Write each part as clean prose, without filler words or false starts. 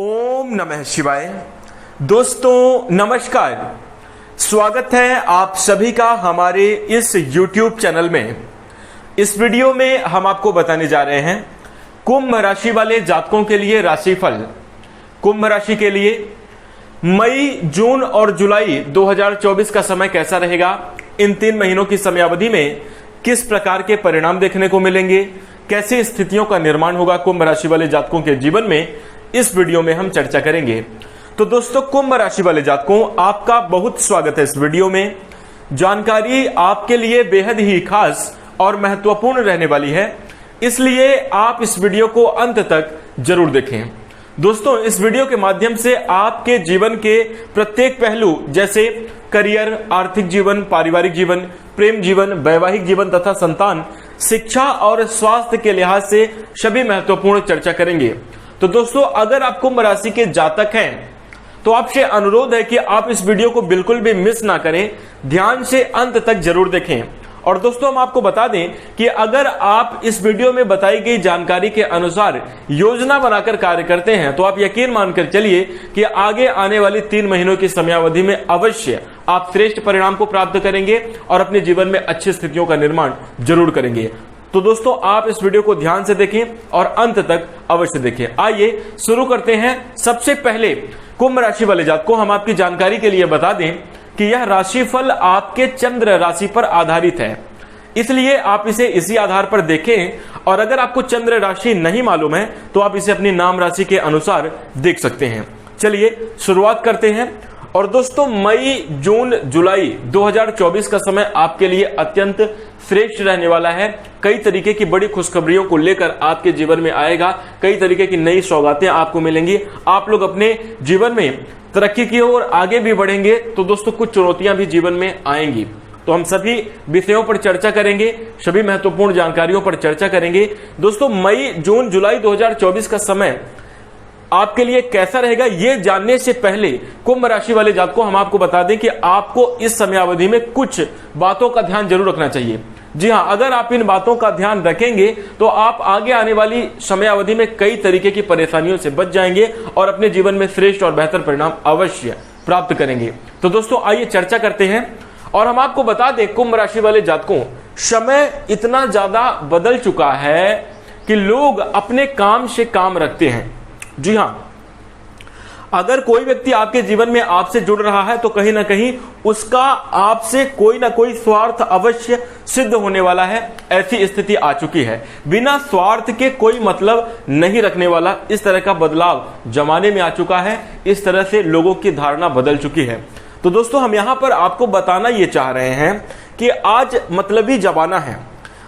ओम नमः शिवाय। दोस्तों नमस्कार, स्वागत है आप सभी का हमारे इस YouTube चैनल में। इस वीडियो में हम आपको बताने जा रहे हैं कुंभ राशि वाले जातकों के लिए राशिफल। कुंभ राशि के लिए मई, जून और जुलाई 2024 का समय कैसा रहेगा, इन 3 महीनों की समयावधि में किस प्रकार के परिणाम देखने को मिलेंगे, कैसी स्थितियों का निर्माण होगा कुंभ राशि वाले जातकों के जीवन में, इस वीडियो में हम चर्चा करेंगे। तो दोस्तों कुंभ राशि वाले जातकों, आपका बहुत स्वागत है इस वीडियो में। जानकारी आपके लिए बेहद ही खास और महत्वपूर्ण रहने वाली है, इसलिए आप इस वीडियो को अंत तक जरूर देखें। दोस्तों इस वीडियो के माध्यम से आपके जीवन के प्रत्येक पहलू जैसे करियर, आर्थिक जीवन, पारिवारिक जीवन, प्रेम जीवन, वैवाहिक जीवन तथा संतान, शिक्षा और स्वास्थ्य के लिहाज से सभी महत्वपूर्ण चर्चा करेंगे। तो दोस्तों अगर आप कुंभ राशि के जातक हैं तो आपसे अनुरोध है कि आप इस वीडियो को बिल्कुल भी मिस ना करें, ध्यान से अंत तक जरूर देखें। और दोस्तों हम आपको बता दें कि अगर आप इस वीडियो में बताई गई जानकारी के अनुसार योजना बनाकर कार्य करते हैं तो आप यकीन मानकर चलिए कि आगे आने वाली 3 महीनों की समयावधि में अवश्य आप श्रेष्ठ परिणाम को प्राप्त करेंगे और अपने जीवन में अच्छी स्थितियों का निर्माण जरूर करेंगे। तो दोस्तों आप इस वीडियो को ध्यान से देखें और अंत तक अवश्य देखें। आइए शुरू करते हैं। सबसे पहले कुंभ राशि वाले जातकों, हम आपकी जानकारी के लिए बता दें कि यह राशिफल आपके चंद्र राशि पर आधारित है, इसलिए आप इसे इसी आधार पर देखें। और अगर आपको चंद्र राशि नहीं मालूम है तो आप इसे अपनी नाम राशि के अनुसार देख सकते हैं। चलिए शुरुआत करते हैं। और दोस्तों मई, जून, जुलाई 2024 का समय आपके लिए अत्यंत श्रेष्ठ रहने वाला है। कई तरीके की बड़ी खुशखबरियों को लेकर आपके जीवन में आएगा, कई तरीके की नई सौगातें आपको मिलेंगी। आप लोग अपने जीवन में तरक्की की ओर आगे भी बढ़ेंगे। तो दोस्तों कुछ चुनौतियां भी जीवन में आएंगी, तो हम सभी विषयों पर चर्चा करेंगे, सभी महत्वपूर्ण जानकारियों पर चर्चा करेंगे। दोस्तों मई, जून, जुलाई 2024 का समय आपके लिए कैसा रहेगा, ये जानने से पहले कुंभ राशि वाले जातकों हम आपको बता दें कि आपको इस समयावधि में कुछ बातों का ध्यान जरूर रखना चाहिए। जी हां, अगर आप इन बातों का ध्यान रखेंगे तो आप आगे आने वाली समयावधि में कई तरीके की परेशानियों से बच जाएंगे और अपने जीवन में श्रेष्ठ और बेहतर परिणाम अवश्य प्राप्त करेंगे। तो दोस्तों आइए चर्चा करते हैं। और हम आपको बता दें कुंभ राशि वाले जातकों, समय इतना ज्यादा बदल चुका है कि लोग अपने काम से काम रखते हैं। जी हां, अगर कोई व्यक्ति आपके जीवन में आपसे जुड़ रहा है तो कहीं ना कहीं उसका आपसे कोई ना कोई स्वार्थ अवश्य सिद्ध होने वाला है। ऐसी स्थिति आ चुकी है, बिना स्वार्थ के कोई मतलब नहीं रखने वाला, इस तरह का बदलाव जमाने में आ चुका है। इस तरह से लोगों की धारणा बदल चुकी है। तो दोस्तों हम यहां पर आपको बताना ये चाह रहे हैं कि आज मतलबी जमाना है।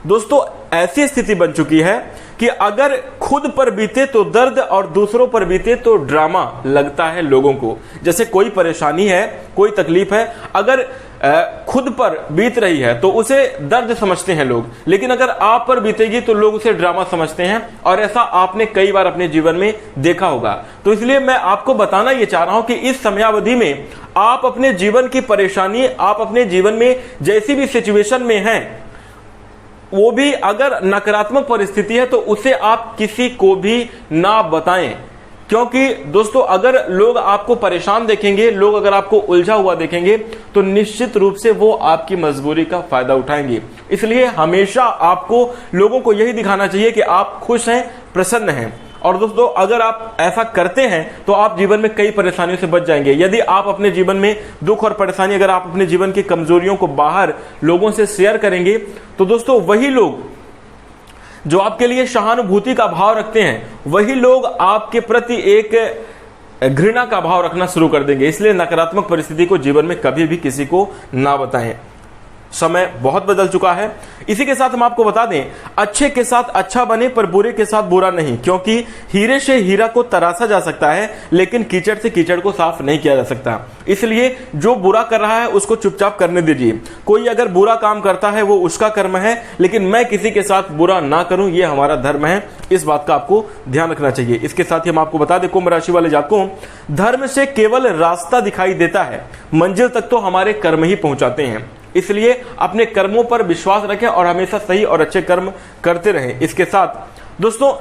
दोस्तों ऐसी स्थिति बन चुकी है कि अगर खुद पर बीते तो दर्द और दूसरों पर बीते तो ड्रामा लगता है लोगों को। जैसे कोई परेशानी है, कोई तकलीफ है, अगर खुद पर बीत रही है तो उसे दर्द समझते हैं लोग, लेकिन अगर आप पर बीतेगी तो लोग उसे ड्रामा समझते हैं। और ऐसा आपने कई बार अपने जीवन में देखा होगा। तो इसलिए मैं आपको बताना ये चाह रहा हूं कि इस समयावधि में आप अपने जीवन की परेशानी, आप अपने जीवन में जैसी भी सिचुएशन में हैं, वो भी अगर नकारात्मक परिस्थिति है तो उसे आप किसी को भी ना बताएं। क्योंकि दोस्तों अगर लोग आपको परेशान देखेंगे, लोग अगर आपको उलझा हुआ देखेंगे तो निश्चित रूप से वो आपकी मजबूरी का फायदा उठाएंगे। इसलिए हमेशा आपको लोगों को यही दिखाना चाहिए कि आप खुश हैं, प्रसन्न हैं। और दोस्तों अगर आप ऐसा करते हैं तो आप जीवन में कई परेशानियों से बच जाएंगे। यदि आप अपने जीवन में दुख और परेशानी, अगर आप अपने जीवन की कमजोरियों को बाहर लोगों से शेयर करेंगे तो दोस्तों वही लोग जो आपके लिए सहानुभूति का भाव रखते हैं, वही लोग आपके प्रति एक घृणा का भाव रखना शुरू कर देंगे। इसलिए नकारात्मक परिस्थिति को जीवन में कभी भी किसी को ना बताएं। समय बहुत बदल चुका है। इसी के साथ हम आपको बता दें, अच्छे के साथ अच्छा बने पर बुरे के साथ बुरा नहीं, क्योंकि हीरे से हीरा को तराशा जा सकता है लेकिन कीचड़ से कीचड़ को साफ नहीं किया जा सकता। इसलिए जो बुरा कर रहा है उसको चुपचाप करने दीजिए। कोई अगर बुरा काम करता है वो उसका कर्म है, लेकिन मैं किसी के साथ बुरा ना करूं ये हमारा धर्म है। इस बात का आपको ध्यान रखना चाहिए। इसके साथ ही हम आपको बता दें कुंभ राशि वाले जातकों, धर्म से केवल रास्ता दिखाई देता है, मंजिल तक तो हमारे कर्म ही पहुंचाते हैं। इसलिए अपने कर्मों पर विश्वास रखें और हमेशा सही और अच्छे कर्म करते रहें। इसके साथ दोस्तों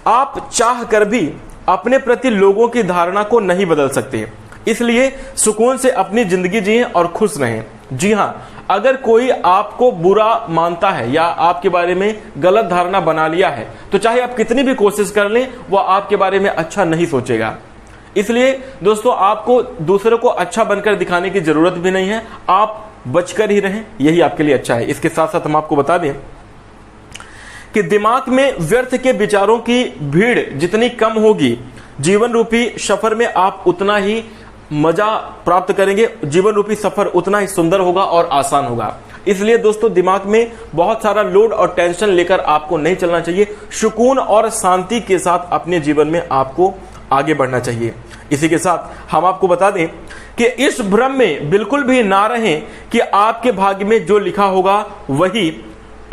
आप चाह कर भी अपने प्रति लोगों की धारणा को नहीं बदल सकते, इसलिए सुकून से अपनी जिंदगी जिएं और खुश रहें। जी हाँ, अगर कोई आपको बुरा मानता है या आपके बारे में गलत धारणा बना लिया है तो चाहे आप कितनी भी कोशिश कर लें, वह आपके बारे में अच्छा नहीं सोचेगा। इसलिए दोस्तों, आपको दूसरों को अच्छा बनकर दिखाने की जरूरत भी नहीं है, आप बचकर ही रहें, यही आपके लिए अच्छा है। इसके साथ साथ हम आपको बता दें कि दिमाग में व्यर्थ के विचारों की भीड़ जितनी कम होगी, जीवन रूपी सफर में आप उतना ही मजा प्राप्त करेंगे, जीवन रूपी सफर उतना ही सुंदर होगा और आसान होगा। इसलिए दोस्तों, दिमाग में बहुत सारा लोड और टेंशन लेकर आपको नहीं चलना चाहिए, सुकून और शांति के साथ अपने जीवन में आपको आगे बढ़ना चाहिए। इसी के साथ हम आपको बता दें कि इस भ्रम में बिल्कुल भी ना रहें कि आपके भाग्य में जो लिखा होगा वही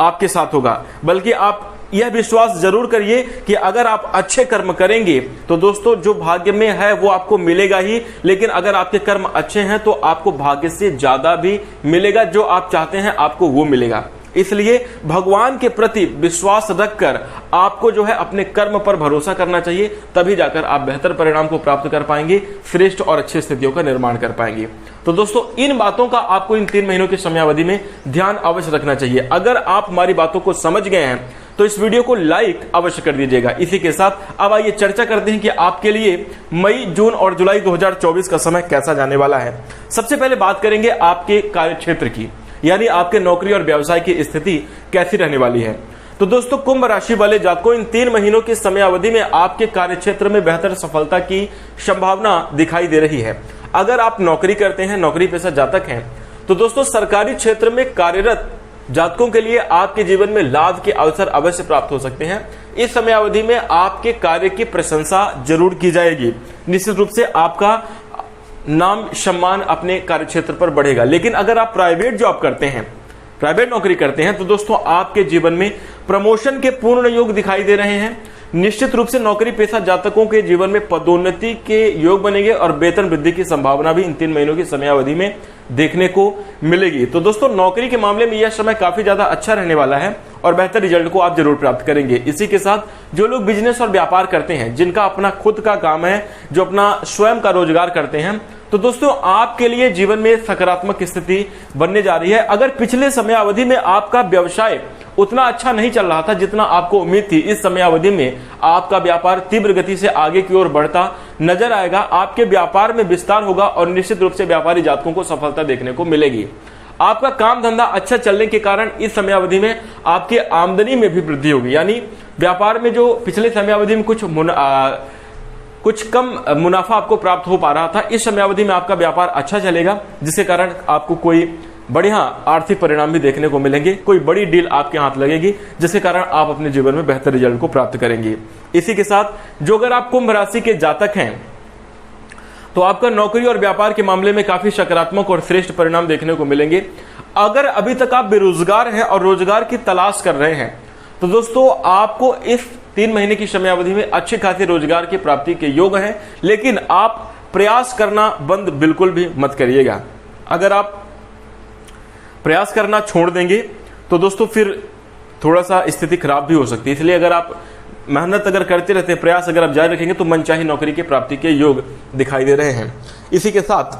आपके साथ होगा, बल्कि आप यह विश्वास जरूर करिए कि अगर आप अच्छे कर्म करेंगे तो दोस्तों जो भाग्य में है वो आपको मिलेगा ही, लेकिन अगर आपके कर्म अच्छे हैं तो आपको भाग्य से ज्यादा भी मिलेगा, जो आप चाहते हैं आपको वो मिलेगा। इसलिए भगवान के प्रति विश्वास रखकर आपको जो है अपने कर्म पर भरोसा करना चाहिए, तभी जाकर आप बेहतर परिणाम को प्राप्त कर पाएंगे, श्रेष्ठ और अच्छी स्थितियों का निर्माण कर पाएंगे। तो दोस्तों, इन बातों का आपको इन 3 महीनों की समयावधि में ध्यान अवश्य रखना चाहिए। अगर आप हमारी बातों को समझ गए हैं तो इस वीडियो को लाइक अवश्य कर दीजिएगा। इसी के साथ अब आइए चर्चा करते हैं कि आपके लिए मई, जून और जुलाई 2024 का समय कैसा जाने वाला है। सबसे पहले बात करेंगे आपके कार्यक्षेत्र की, यानी आपके नौकरी और व्यवसाय की स्थिति कैसी रहने वाली है। तो दोस्तों, कुंभ राशि वाले जातकों, इन 3 महीनों की समयावधि में आपके कार्यक्षेत्र में बेहतर सफलता की संभावना दिखाई दे रही है। अगर आप नौकरी करते हैं, नौकरी पेशा जातक हैं, तो दोस्तों सरकारी क्षेत्र में कार्यरत जातकों के लिए आपके जीवन में लाभ के अवसर अवश्य प्राप्त हो सकते हैं। इस समयावधि में आपके कार्य की प्रशंसा जरूर की जाएगी, निश्चित रूप से आपका नाम सम्मान अपने कार्यक्षेत्र पर बढ़ेगा। लेकिन अगर आप प्राइवेट जॉब करते हैं, प्राइवेट नौकरी करते हैं, तो दोस्तों आपके जीवन में प्रमोशन के पूर्ण योग दिखाई दे रहे हैं। निश्चित रूप से नौकरी पेशा जातकों के जीवन में पदोन्नति के योग बनेंगे और वेतन वृद्धि की संभावना भी इन 3 महीनों की समयावधि में देखने को मिलेगी। तो दोस्तों, नौकरी के मामले में यह समय काफी ज्यादा अच्छा रहने वाला है और बेहतर रिजल्ट को आप जरूर प्राप्त करेंगे। इसी के साथ जो लोग बिजनेस और व्यापार करते हैं, जिनका अपना खुद का काम है, जो अपना स्वयं का रोजगार करते हैं, तो दोस्तों आपके लिए जीवन में सकारात्मक स्थिति बनने जा रही है। अगर पिछले समयावधि में आपका व्यवसाय उतना अच्छा नहीं चल रहा था जितना आपको उम्मीद थी, इस समयावधि में आपका व्यापार तीव्र गति से आगे की ओर बढ़ता नजर आएगा। आपके व्यापार में विस्तार होगा और निश्चित रूप से व्यापारी जातकों को सफलता देखने को मिलेगी। आपका काम धंधा अच्छा चलने के कारण इस समयावधि में आपकी आमदनी में भी वृद्धि होगी, यानी व्यापार में जो पिछले समयावधि में कुछ कम मुनाफा आपको प्राप्त हो पा रहा था, इस समयावधि में आपका व्यापार अच्छा चलेगा, जिसके कारण आपको कोई बढ़िया आर्थिक परिणाम भी देखने को मिलेंगे। कोई बड़ी डील आपके हाथ लगेगी, जिसके कारण आप अपने जीवन में बेहतर रिजल्ट को प्राप्त करेंगे। इसी के साथ जो अगर आप कुंभ राशि के जातक हैं, तो आपका नौकरी और व्यापार के मामले में काफी सकारात्मक और श्रेष्ठ परिणाम देखने को मिलेंगे। अगर अभी तक आप बेरोजगार हैं और रोजगार की तलाश कर रहे हैं, तो दोस्तों आपको इस 3 महीने की समयावधि में अच्छे खासे रोजगार की प्राप्ति के योग हैं, लेकिन आप प्रयास करना बंद बिल्कुल भी मत करिएगा। अगर आप प्रयास करना छोड़ देंगे तो दोस्तों फिर थोड़ा सा स्थिति खराब भी हो सकती है। इसलिए अगर आप मेहनत अगर करते रहते, प्रयास अगर आप जारी रखेंगे, तो मनचाही नौकरी की प्राप्ति के योग दिखाई दे रहे हैं। इसी के साथ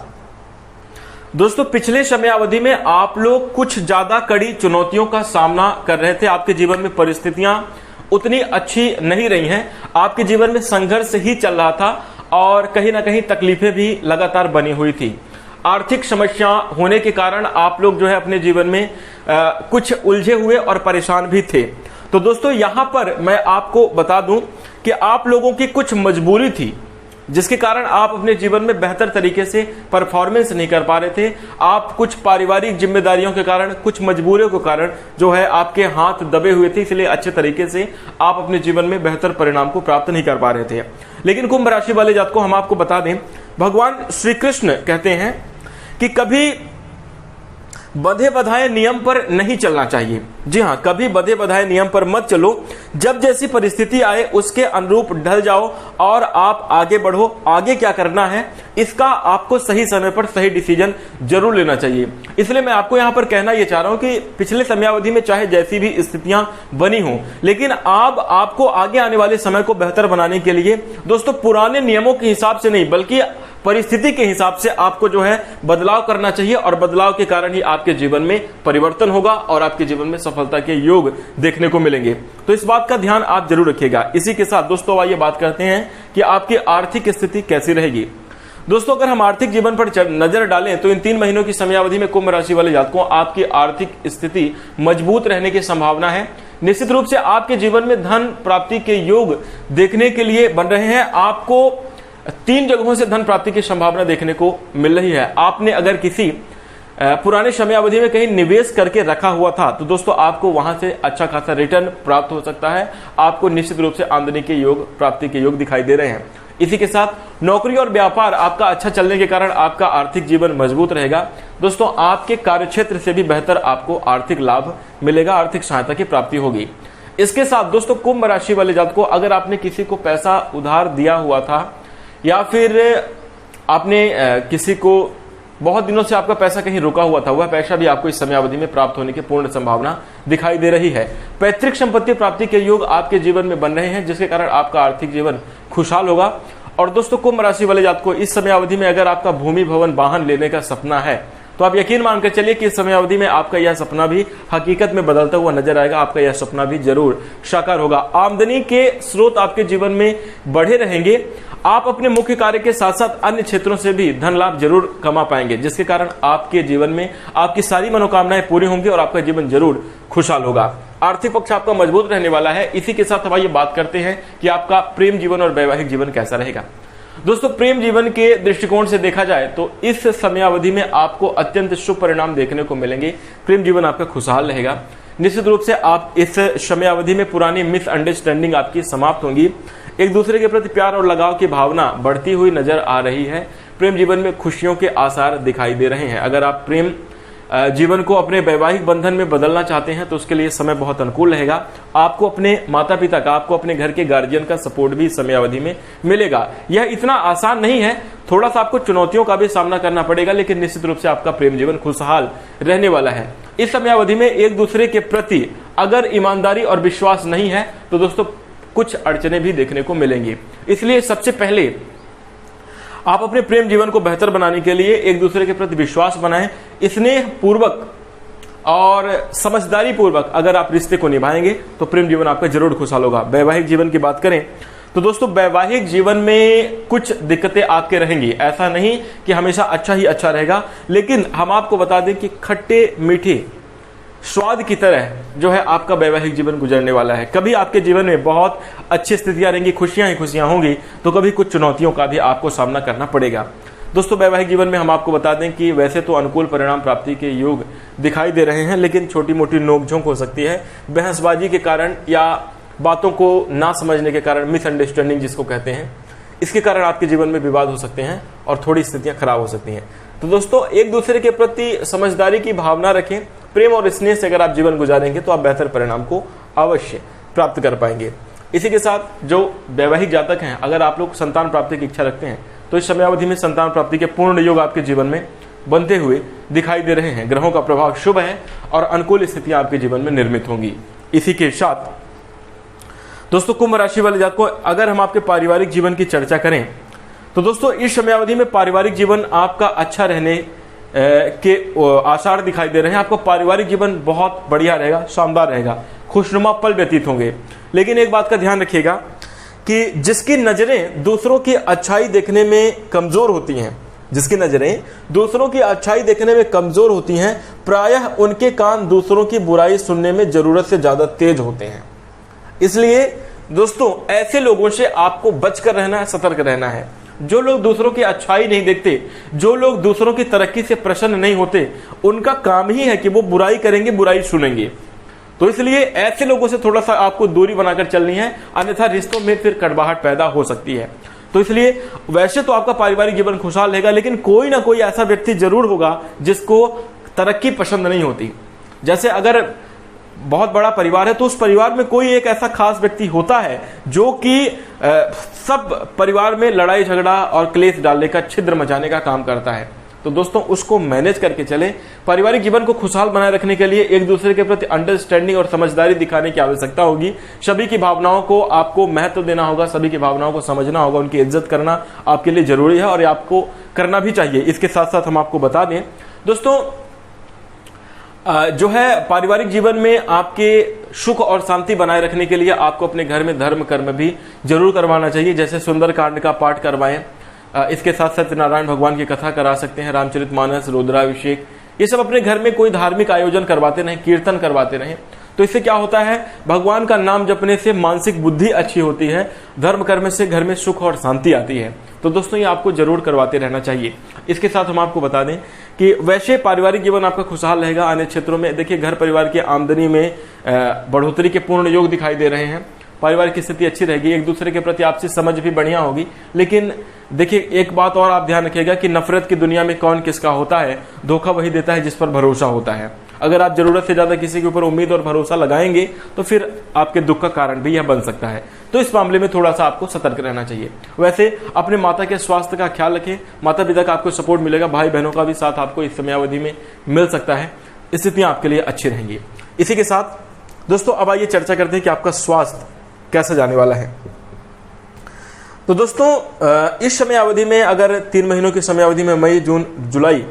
दोस्तों पिछले समयावधि में आप लोग कुछ ज्यादा कड़ी चुनौतियों का सामना कर रहे थे। आपके जीवन में परिस्थितियां उतनी अच्छी नहीं रही हैं, आपके जीवन में संघर्ष ही चल रहा था और कहीं ना कहीं तकलीफें भी लगातार बनी हुई थी। आर्थिक समस्या होने के कारण आप लोग जो है अपने जीवन में कुछ उलझे हुए और परेशान भी थे। तो दोस्तों यहां पर मैं आपको बता दूं कि आप लोगों की कुछ मजबूरी थी, जिसके कारण आप अपने जीवन में बेहतर तरीके से परफॉर्मेंस नहीं कर पा रहे थे। आप कुछ पारिवारिक जिम्मेदारियों के कारण, कुछ मजबूरियों के कारण जो है आपके हाथ दबे हुए थे, इसलिए अच्छे तरीके से आप अपने जीवन में बेहतर परिणाम को प्राप्त नहीं कर पा रहे थे। लेकिन कुंभ राशि वाले जातकों को हम आपको बता दें, भगवान श्री कृष्ण कहते हैं कि कभी बंधे बधाए नियम पर नहीं चलना चाहिए। जी हाँ, कभी बंधे बधाए नियम पर मत चलो, जब जैसी परिस्थिति आए उसके अनुरूप ढल जाओ और आप आगे बढ़ो। आगे क्या करना है इसका आपको सही समय पर सही डिसीजन जरूर लेना चाहिए। इसलिए मैं आपको यहां पर कहना यह चाह रहा हूं कि पिछले समयावधि में चाहे जैसी भी स्थितियां बनी हो, लेकिन अब आपको आगे आने वाले समय को बेहतर बनाने के लिए दोस्तों पुराने नियमों के हिसाब से नहीं बल्कि परिस्थिति के हिसाब से आपको जो है बदलाव करना चाहिए, और बदलाव के कारण ही आपके जीवन में परिवर्तन होगा और आपके जीवन में सफलता के योग देखने को मिलेंगे। तो इस बात का ध्यान आप जरूर रखिएगा। इसी के साथ दोस्तों आइए बात करते हैं कि आपकी आर्थिक स्थिति कैसी रहेगी। दोस्तों अगर हम आर्थिक जीवन पर नजर डालें तो इन 3 महीनों की समयावधि में कुंभ राशि वाले जातकों आपकी आर्थिक स्थिति मजबूत रहने की संभावना है। निश्चित रूप से आपके जीवन में धन प्राप्ति के योग देखने के लिए बन रहे हैं। आपको 3 जगहों से धन प्राप्ति की संभावना देखने को मिल रही है। आपने अगर किसी पुराने समयावधि में कहीं निवेश करके रखा हुआ था तो दोस्तों आपको वहां से अच्छा खासा रिटर्न प्राप्त हो सकता है। आपको निश्चित रूप से आमदनी के योग, प्राप्ति के योग दिखाई दे रहे हैं। इसी के साथ नौकरी और व्यापार आपका अच्छा चलने के कारण आपका आर्थिक जीवन मजबूत रहेगा। दोस्तों आपके कार्यक्षेत्र से भी बेहतर आपको आर्थिक लाभ मिलेगा, आर्थिक सहायता की प्राप्ति होगी। इसके साथ दोस्तों कुंभ राशि वाले जातकों अगर आपने किसी को पैसा उधार दिया हुआ था या फिर आपने किसी को बहुत दिनों से आपका पैसा कहीं रुका हुआ था, वह पैसा भी आपको इस समयावधि में प्राप्त होने की पूर्ण संभावना दिखाई दे रही है। पैतृक संपत्ति प्राप्ति के योग आपके जीवन में बन रहे हैं जिसके कारण आपका आर्थिक जीवन खुशहाल होगा। और दोस्तों कुंभ राशि वाले जातकों इस समयावधि में अगर आपका भूमि भवन वाहन लेने का सपना है तो आप यकीन मानकर चलिए कि इस समयावधि में आपका यह सपना भी हकीकत में बदलता हुआ नजर आएगा। आपका यह सपना भी जरूर साकार होगा। आमदनी के स्रोत आपके जीवन में बढ़े रहेंगे। आप अपने मुख्य कार्य के साथ साथ अन्य क्षेत्रों से भी धन लाभ जरूर कमा पाएंगे जिसके कारण आपके जीवन में आपकी सारी मनोकामनाएं पूरी होंगी और आपका जीवन जरूर खुशहाल होगा। आर्थिक पक्ष आपका मजबूत रहने वाला है। इसी के साथ हम आइए बात करते हैं कि आपका प्रेम जीवन और वैवाहिक जीवन कैसा रहेगा। दोस्तों प्रेम जीवन के दृष्टिकोण से देखा जाए तो इस समयावधि में आपको अत्यंत शुभ परिणाम देखने को मिलेंगे। प्रेम जीवन आपका खुशहाल रहेगा। निश्चित रूप से आप इस समयावधि में पुरानी मिसअंडरस्टैंडिंग आपकी समाप्त होंगी। एक दूसरे के प्रति प्यार और लगाव की भावना बढ़ती हुई नजर आ रही है। प्रेम जीवन में खुशियों के आसार दिखाई दे रहे हैं। अगर आप प्रेम जीवन को अपने वैवाहिक बंधन में बदलना चाहते हैं तो उसके लिए समय बहुत अनुकूल रहेगा। आपको अपने माता पिता का, आपको अपने घर के गार्जियन का सपोर्ट भी समयावधि में मिलेगा। यह इतना आसान नहीं है, थोड़ा सा आपको चुनौतियों का भी सामना करना पड़ेगा, लेकिन निश्चित रूप से आपका प्रेम जीवन खुशहाल रहने वाला है। इस समयावधि में एक दूसरे के प्रति अगर ईमानदारी और विश्वास नहीं है तो दोस्तों कुछ अड़चने भी देखने को मिलेंगी। इसलिए सबसे पहले आप अपने प्रेम जीवन को बेहतर बनाने के लिए एक दूसरे के प्रति विश्वास बनाएं। स्नेह पूर्वक और समझदारी पूर्वक अगर आप रिश्ते को निभाएंगे तो प्रेम जीवन आपका जरूर खुशहाल होगा। वैवाहिक जीवन की बात करें तो दोस्तों वैवाहिक जीवन में कुछ दिक्कतें आपके रहेंगी। ऐसा नहीं कि हमेशा अच्छा ही अच्छा रहेगा, लेकिन हम आपको बता दें कि खट्टे मीठे स्वाद की तरह जो है आपका वैवाहिक जीवन गुजरने वाला है। कभी आपके जीवन में बहुत अच्छी स्थितियां रहेंगी, खुशियां ही खुशियां होंगी, तो कभी कुछ चुनौतियों का भी आपको सामना करना पड़ेगा। दोस्तों वैवाहिक जीवन में हम आपको बता दें कि वैसे तो अनुकूल परिणाम प्राप्ति के योग दिखाई दे रहे हैं, लेकिन छोटी मोटी नोकझोंक हो सकती है। बहसबाजी के कारण या बातों को ना समझने के कारण, मिसअंडरस्टैंडिंग जिसको कहते हैं, इसके कारण आपके जीवन में विवाद हो सकते हैं और थोड़ी स्थितियां खराब हो सकती हैं। तो दोस्तों एक दूसरे के प्रति समझदारी की भावना रखें। प्रेम और स्नेह से अगर आप जीवन गुजारेंगे तो आप बेहतर परिणाम को अवश्य प्राप्त कर पाएंगे। इसी के साथ जो वैवाहिक जातक हैं, अगर आप लोग संतान प्राप्ति की इच्छा रखते हैं तो इस समयावधि में संतान प्राप्ति के पूर्ण योग आपके जीवन में बनते हुए दिखाई दे रहे हैं। ग्रहों का प्रभाव शुभ है और अनुकूल स्थितियां आपके जीवन में निर्मित होंगी। इसी के साथ दोस्तों कुंभ राशि वाले जातकों अगर हम आपके पारिवारिक जीवन की चर्चा करें तो दोस्तों इस समयावधि में पारिवारिक जीवन आपका अच्छा रहने के आसार दिखाई दे रहे हैं। आपका पारिवारिक जीवन बहुत बढ़िया रहेगा, शानदार रहेगा, खुशनुमा पल व्यतीत होंगे। लेकिन एक बात का ध्यान रखिएगा कि जिसकी नजरें दूसरों की अच्छाई देखने में कमजोर होती हैं, जिसकी नजरें दूसरों की अच्छाई देखने में कमजोर होती हैं, प्रायः उनके कान दूसरों की बुराई सुनने में जरूरत से ज्यादा तेज होते हैं। इसलिए दोस्तों ऐसे लोगों से आपको बचकर रहना है, सतर्क रहना है। जो लोग दूसरों की अच्छाई नहीं देखते, जो लोग दूसरों की तरक्की से प्रसन्न नहीं होते, उनका काम ही है कि वो बुराई करेंगे, बुराई सुनेंगे। तो इसलिए ऐसे लोगों से थोड़ा सा आपको दूरी बनाकर चलनी है, अन्यथा रिश्तों में फिर कड़वाहट पैदा हो सकती है। तो इसलिए वैसे तो आपका पारिवारिक जीवन खुशहाल रहेगा, लेकिन कोई ना कोई ऐसा व्यक्ति जरूर होगा जिसको तरक्की पसंद नहीं होती। जैसे अगर बहुत बड़ा परिवार है तो उस परिवार में कोई एक ऐसा खास व्यक्ति होता है जो कि सब परिवार में लड़ाई झगड़ा और क्लेश डालने का, छिद्र मचाने का काम करता है। तो दोस्तों उसको मैनेज करके चले। पारिवारिक जीवन को खुशहाल बनाए रखने के लिए एक दूसरे के प्रति अंडरस्टैंडिंग और समझदारी दिखाने की आवश्यकता होगी। सभी की भावनाओं को आपको महत्व देना होगा, सभी की भावनाओं को समझना होगा, उनकी इज्जत करना आपके लिए जरूरी है और आपको करना भी चाहिए। इसके साथ साथ हम आपको बता दें दोस्तों, जो है पारिवारिक जीवन में आपके सुख और शांति बनाए रखने के लिए आपको अपने घर में धर्म कर्म भी जरूर करवाना चाहिए, जैसे सुंदरकांड का पाठ करवाएं। इसके साथ सत्यनारायण भगवान की कथा करा सकते हैं, रामचरितमानस, रुद्राभिषेक, ये सब अपने घर में कोई धार्मिक आयोजन करवाते रहें, कीर्तन करवाते रहें। तो इससे क्या होता है, भगवान का नाम जपने से मानसिक बुद्धि अच्छी होती है, धर्म कर्म से घर में सुख और शांति आती है। तो दोस्तों ये आपको जरूर करवाते रहना चाहिए। इसके साथ हम आपको बता दें कि वैसे पारिवारिक जीवन आपका खुशहाल रहेगा। अन्य क्षेत्रों में देखिए घर परिवार की आमदनी में बढ़ोतरी के पूर्ण योग दिखाई दे रहे हैं। पारिवारिक की स्थिति अच्छी रहेगी, एक दूसरे के प्रति आपसी समझ भी बढ़िया होगी। लेकिन देखिए एक बात और आप ध्यान रखिएगा कि नफरत की दुनिया में कौन किसका होता है, धोखा वही देता है जिस पर भरोसा होता है। अगर आप जरूरत से ज्यादा किसी के ऊपर उम्मीद और भरोसा लगाएंगे तो फिर आपके दुख का कारण भी यह बन सकता है। तो इस मामले में थोड़ा सा आपको सतर्क रहना चाहिए। वैसे अपने माता के स्वास्थ्य का ख्याल रखें, माता पिता का आपको सपोर्ट मिलेगा, भाई बहनों का भी साथ आपको इस समयावधि में मिल सकता है। स्थितियां आपके लिए अच्छी रहेंगी। इसी के साथ दोस्तों अब आइए चर्चा करते हैं कि आपका स्वास्थ्य कैसा जाने वाला है। तो दोस्तों इस समय अवधि में अगर 3 महीनों की समय अवधि में मई, जून, जुलाई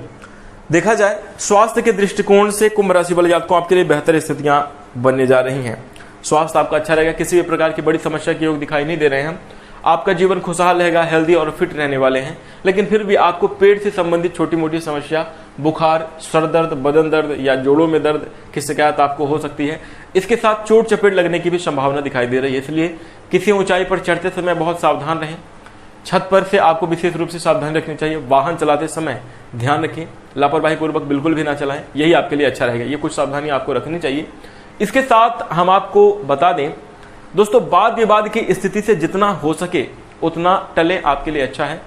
देखा जाए, स्वास्थ्य के दृष्टिकोण से कुंभ राशि वाले जातकों आपके लिए बेहतर स्थितियां बनने जा रही हैं। स्वास्थ्य आपका अच्छा रहेगा, किसी भी प्रकार की बड़ी समस्या के योग दिखाई नहीं दे रहे हैं। आपका जीवन खुशहाल रहेगा, हेल्दी और फिट रहने वाले हैं। लेकिन फिर भी आपको पेट से संबंधित छोटी मोटी समस्या, बुखार, सर दर्द, बदन दर्द या जोड़ों में दर्द की शिकायत आपको हो सकती है। इसके साथ चोट चपेट लगने की भी संभावना दिखाई दे रही है, इसलिए किसी ऊंचाई पर चढ़ते समय बहुत सावधान रहें। छत पर से आपको विशेष रूप से सावधानी रखनी चाहिए। वाहन चलाते समय ध्यान रखें, लापरवाही पूर्वक बिल्कुल भी ना चलाएं, यही आपके लिए अच्छा रहेगा। ये कुछ सावधानी आपको रखनी चाहिए। इसके साथ हम आपको बता दें दोस्तों, वाद विवाद की स्थिति से जितना हो सके उतना टले, आपके लिए अच्छा है।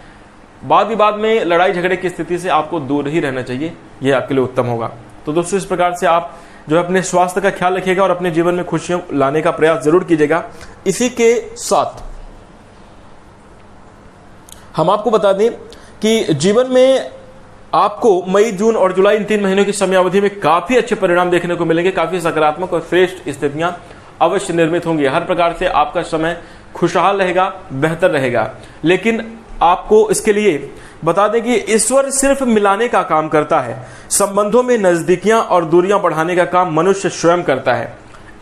वाद विवाद में लड़ाई झगड़े की स्थिति से आपको दूर ही रहना चाहिए, यह आपके लिए उत्तम होगा। तो दोस्तों इस प्रकार से आप जो अपने स्वास्थ्य का ख्याल रखिएगा और अपने जीवन में खुशियां लाने का प्रयास जरूर कीजिएगा। इसी के साथ हम आपको बता दें कि जीवन में आपको मई, जून और जुलाई इन 3 महीनों की समयावधि में काफी अच्छे परिणाम देखने को मिलेंगे। काफी सकारात्मक और श्रेष्ठ स्थितियां अवश्य निर्मित होंगी। हर प्रकार से आपका समय खुशहाल रहेगा, बेहतर रहेगा। लेकिन आपको इसके लिए बता दें कि ईश्वर सिर्फ मिलाने का काम करता है, संबंधों में नजदीकियां और दूरियां बढ़ाने का काम मनुष्य स्वयं करता है।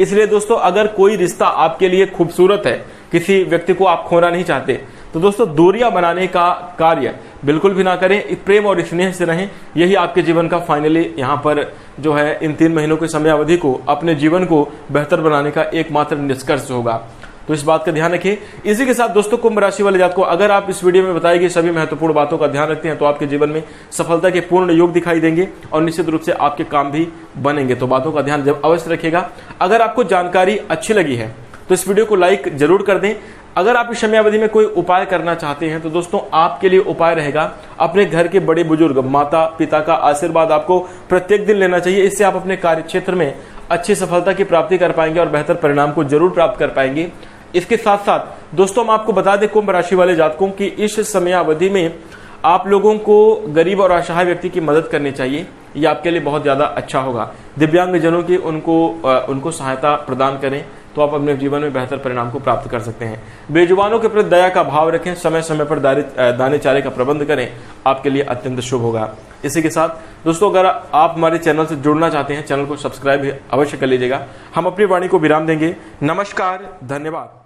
इसलिए दोस्तों अगर कोई रिश्ता आपके लिए खूबसूरत है, किसी व्यक्ति को आप खोना नहीं चाहते, तो दोस्तों दूरियां बनाने का कार्य बिल्कुल भी ना करें, प्रेम और स्नेह से रहें। यही आपके जीवन का फाइनली यहाँ पर जो है इन 3 महीनों की समय अवधि को, अपने जीवन को बेहतर बनाने का एकमात्र निष्कर्ष होगा। तो इस बात का ध्यान रखें। इसी के साथ दोस्तों कुंभ राशि वाले जातकों, अगर आप इस वीडियो में बताई गई सभी महत्वपूर्ण बातों का ध्यान रखते हैं तो आपके जीवन में सफलता के पूर्ण योग दिखाई देंगे और निश्चित रूप से आपके काम भी बनेंगे। तो बातों का ध्यान जब अवश्य रखिएगा। अगर आपको जानकारी अच्छी लगी है तो इस वीडियो को लाइक जरूर कर दें। अगर आप इस समयावधि में कोई उपाय करना चाहते हैं तो दोस्तों आपके लिए उपाय रहेगा अपने घर के बड़े बुजुर्ग, माता पिता का आशीर्वाद आपको प्रत्येक दिन लेना चाहिए। इससे आप अपने कार्य क्षेत्र में अच्छी सफलता की प्राप्ति कर पाएंगे और बेहतर परिणाम को जरूर प्राप्त कर पाएंगे। इसके साथ साथ दोस्तों हम आपको बता दें कुंभ राशि वाले जातकों की इस समयावधि में आप लोगों को गरीब और असहाय व्यक्ति की मदद करनी चाहिए। ये आपके लिए बहुत ज्यादा अच्छा होगा। दिव्यांग जनों की उनको सहायता प्रदान करें तो आप अपने जीवन में बेहतर परिणाम को प्राप्त कर सकते हैं। बेजुबानों के प्रति दया का भाव रखें, समय समय पर दाने चारे का प्रबंध करें, आपके लिए अत्यंत शुभ होगा। इसी के साथ दोस्तों अगर आप हमारे चैनल से जुड़ना चाहते हैं, चैनल को सब्सक्राइब अवश्य कर लीजिएगा। हम अपनी वाणी को विराम देंगे। नमस्कार, धन्यवाद।